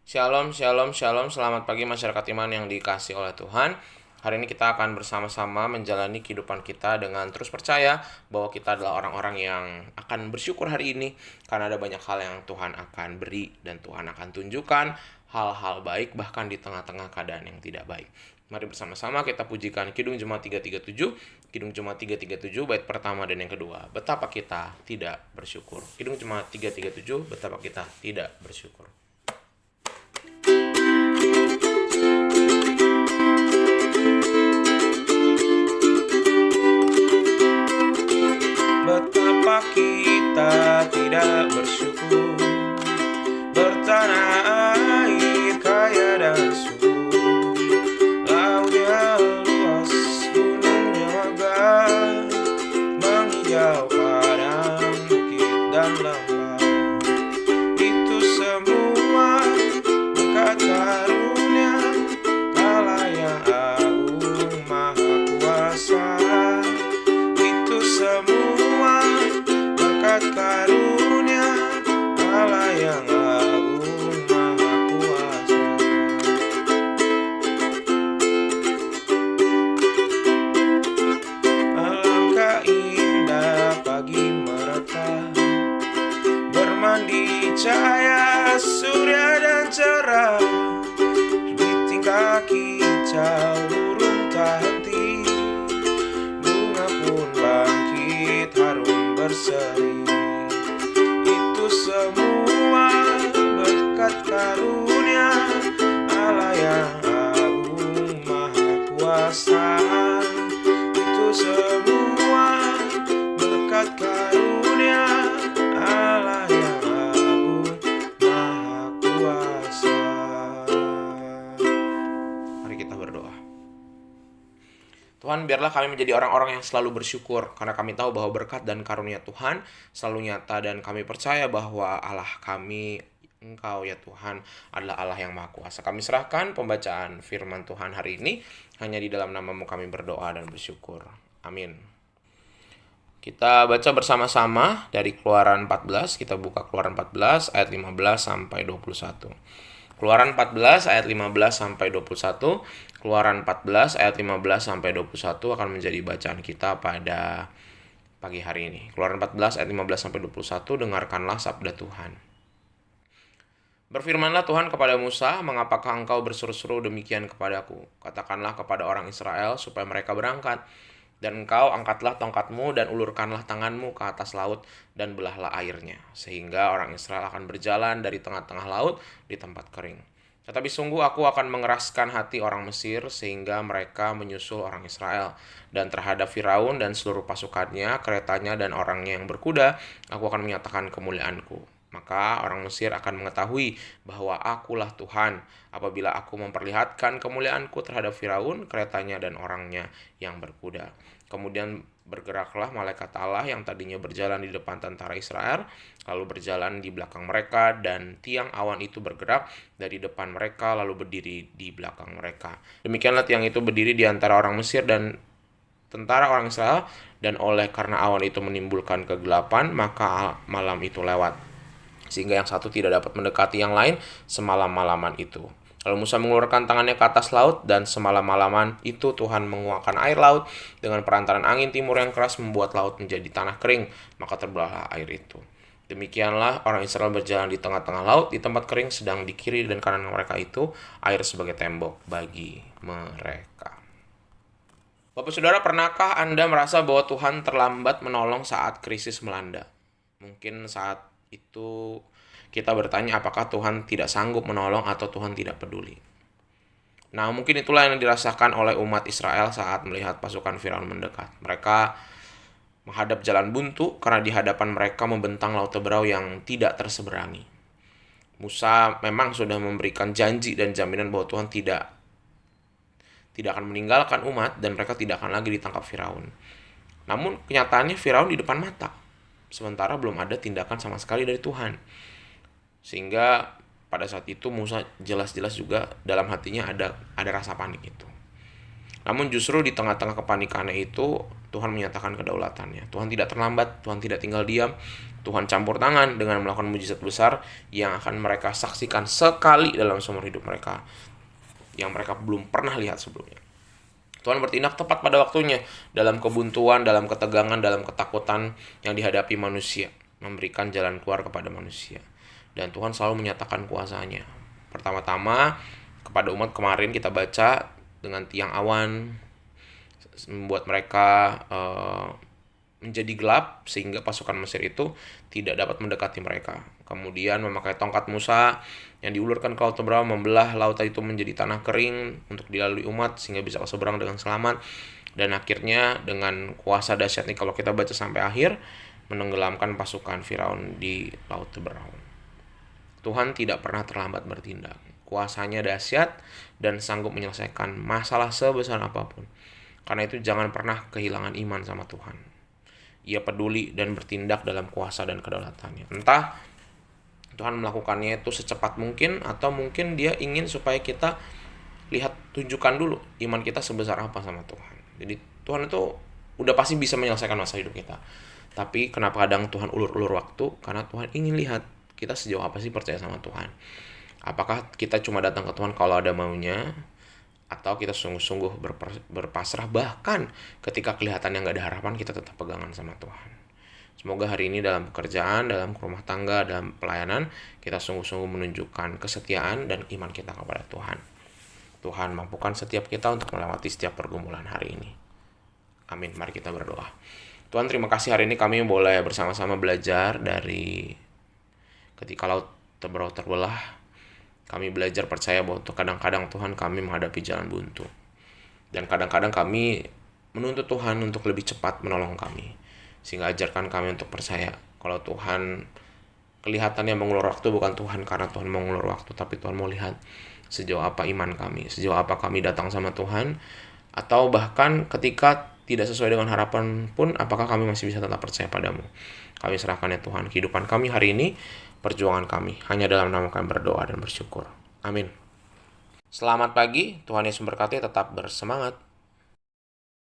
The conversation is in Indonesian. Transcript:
Shalom, shalom, shalom. Selamat pagi masyarakat iman yang dikasihi oleh Tuhan. Hari ini kita akan bersama-sama menjalani kehidupan kita dengan terus percaya bahwa kita adalah orang-orang yang akan bersyukur hari ini. Karena ada banyak hal yang Tuhan akan beri dan Tuhan akan tunjukkan hal-hal baik bahkan di tengah-tengah keadaan yang tidak baik. Mari bersama-sama kita pujikan Kidung Jemaat 337, Kidung Jemaat 337 bait pertama dan yang kedua. Betapa kita tidak bersyukur. Kidung Jemaat 337, betapa kita tidak bersyukur. Betapa kita tidak bersyukur, bertanah air kaya dan subur, lautnya luas, gunungnya megah, menghijau padang, bukit dan lembah. Itu semua berkat karunia Allah yang agung maha kuasa. Itu semua berkat karunia Allah yang agung maha kuasa. Alangkah indah pagi merata, bermandi cahaya surya dan cerah, riting kaki kicau burung tak henti, bunga pun bangkit harum berseri. Itu semua berkat karunia Allah yang agung maha kuasa. Itu semua berkat karunia Allah yang agung maha kuasa. Mari kita berdoa. Tuhan, biarlah kami menjadi orang-orang yang selalu bersyukur, karena kami tahu bahwa berkat dan karunia Tuhan selalu nyata, dan kami percaya bahwa Allah kami, Engkau ya Tuhan, adalah Allah yang Maha Kuasa. Kami serahkan pembacaan firman Tuhan hari ini, hanya di dalam nama-Mu kami berdoa dan bersyukur. Amin. Kita baca bersama-sama dari Keluaran 14, kita buka Keluaran 14 ayat 15 sampai 21. Keluaran 14 ayat 15 sampai 21. Keluaran 14 ayat 15 sampai 21 akan menjadi bacaan kita pada pagi hari ini. Keluaran 14 ayat 15 sampai 21, dengarkanlah sabda Tuhan. Berfirmanlah Tuhan kepada Musa, "Mengapakah engkau berseru-seru demikian kepadaku? Katakanlah kepada orang Israel supaya mereka berangkat. Dan engkau angkatlah tongkatmu dan ulurkanlah tanganmu ke atas laut dan belahlah airnya, sehingga orang Israel akan berjalan dari tengah-tengah laut di tempat kering. Tetapi sungguh aku akan mengeraskan hati orang Mesir sehingga mereka menyusul orang Israel. Dan terhadap Firaun dan seluruh pasukannya, keretanya dan orangnya yang berkuda, aku akan menyatakan kemuliaanku. Maka orang Mesir akan mengetahui bahwa akulah Tuhan apabila aku memperlihatkan kemuliaanku terhadap Firaun, keretanya dan orangnya yang berkuda." Kemudian bergeraklah malaikat Allah yang tadinya berjalan di depan tentara Israel, lalu berjalan di belakang mereka, dan tiang awan itu bergerak dari depan mereka lalu berdiri di belakang mereka. Demikianlah tiang itu berdiri di antara orang Mesir dan tentara orang Israel, dan oleh karena awan itu menimbulkan kegelapan, maka malam itu lewat, sehingga yang satu tidak dapat mendekati yang lain semalam-malaman itu. Lalu Musa mengeluarkan tangannya ke atas laut, dan semalam-malaman itu Tuhan menguakkan air laut dengan perantaran angin timur yang keras, membuat laut menjadi tanah kering, maka terbelahlah air itu. Demikianlah orang Israel berjalan di tengah-tengah laut di tempat kering, sedang di kiri dan kanan mereka itu air sebagai tembok bagi mereka. Bapak Saudara, pernahkah Anda merasa bahwa Tuhan terlambat menolong saat krisis melanda? Mungkin saat itu kita bertanya apakah Tuhan tidak sanggup menolong atau Tuhan tidak peduli. Nah, mungkin itulah yang dirasakan oleh umat Israel saat melihat pasukan Firaun mendekat. Mereka menghadap jalan buntu karena di hadapan mereka membentang laut Teberau yang tidak terseberangi. Musa memang sudah memberikan janji dan jaminan bahwa Tuhan tidak akan meninggalkan umat dan mereka tidak akan lagi ditangkap Firaun. Namun kenyataannya Firaun di depan mata, sementara belum ada tindakan sama sekali dari Tuhan. Sehingga pada saat itu Musa jelas-jelas juga dalam hatinya ada rasa panik itu. Namun justru di tengah-tengah kepanikannya itu, Tuhan menyatakan kedaulatannya. Tuhan tidak terlambat, Tuhan tidak tinggal diam. Tuhan campur tangan dengan melakukan mujizat besar yang akan mereka saksikan sekali dalam seumur hidup mereka, yang mereka belum pernah lihat sebelumnya. Tuhan bertindak tepat pada waktunya, dalam kebuntuan, dalam ketegangan, dalam ketakutan yang dihadapi manusia, memberikan jalan keluar kepada manusia. Dan Tuhan selalu menyatakan kuasanya. Pertama-tama, kepada umat kemarin kita baca dengan tiang awan, membuat mereka menjadi gelap sehingga pasukan Mesir itu tidak dapat mendekati mereka. Kemudian memakai tongkat Musa yang diulurkan ke laut Teberau, membelah laut itu menjadi tanah kering untuk dilalui umat sehingga bisa seberang dengan selamat. Dan akhirnya dengan kuasa dahsyat nih, kalau kita baca sampai akhir, menenggelamkan pasukan Firaun di laut Teberau. Tuhan tidak pernah terlambat bertindak. Kuasanya dahsyat dan sanggup menyelesaikan masalah sebesar apapun. Karena itu jangan pernah kehilangan iman sama Tuhan. Ia peduli dan bertindak dalam kuasa dan kedaulatannya. Entah Tuhan melakukannya itu secepat mungkin, atau mungkin dia ingin supaya kita lihat, tunjukkan dulu iman kita sebesar apa sama Tuhan. Jadi Tuhan itu udah pasti bisa menyelesaikan masalah hidup kita. Tapi kenapa kadang Tuhan ulur-ulur waktu? Karena Tuhan ingin lihat kita sejauh apa sih percaya sama Tuhan. Apakah kita cuma datang ke Tuhan kalau ada maunya, atau kita sungguh-sungguh berpasrah, bahkan ketika kelihatannya nggak ada harapan, kita tetap pegangan sama Tuhan. Semoga hari ini dalam pekerjaan, dalam rumah tangga, dalam pelayanan, kita sungguh-sungguh menunjukkan kesetiaan dan iman kita kepada Tuhan. Tuhan mampukan setiap kita untuk melewati setiap pergumulan hari ini. Amin. Mari kita berdoa. Tuhan, terima kasih hari ini kami boleh bersama-sama belajar dari ketika laut Teberau terbelah. Kami belajar percaya bahwa kadang-kadang Tuhan kami menghadapi jalan buntu. Dan kadang-kadang kami menuntut Tuhan untuk lebih cepat menolong kami. Sehingga ajarkan kami untuk percaya kalau Tuhan kelihatannya mengulur waktu, bukan Tuhan karena Tuhan mengulur waktu, tapi Tuhan mau lihat sejauh apa iman kami, sejauh apa kami datang sama Tuhan, atau bahkan ketika tidak sesuai dengan harapan pun, apakah kami masih bisa tetap percaya padamu. Kami serahkan ya Tuhan kehidupan kami hari ini, perjuangan kami, hanya dalam nama kami berdoa dan bersyukur. Amin. Selamat pagi, Tuhan Yesus memberkati, tetap bersemangat.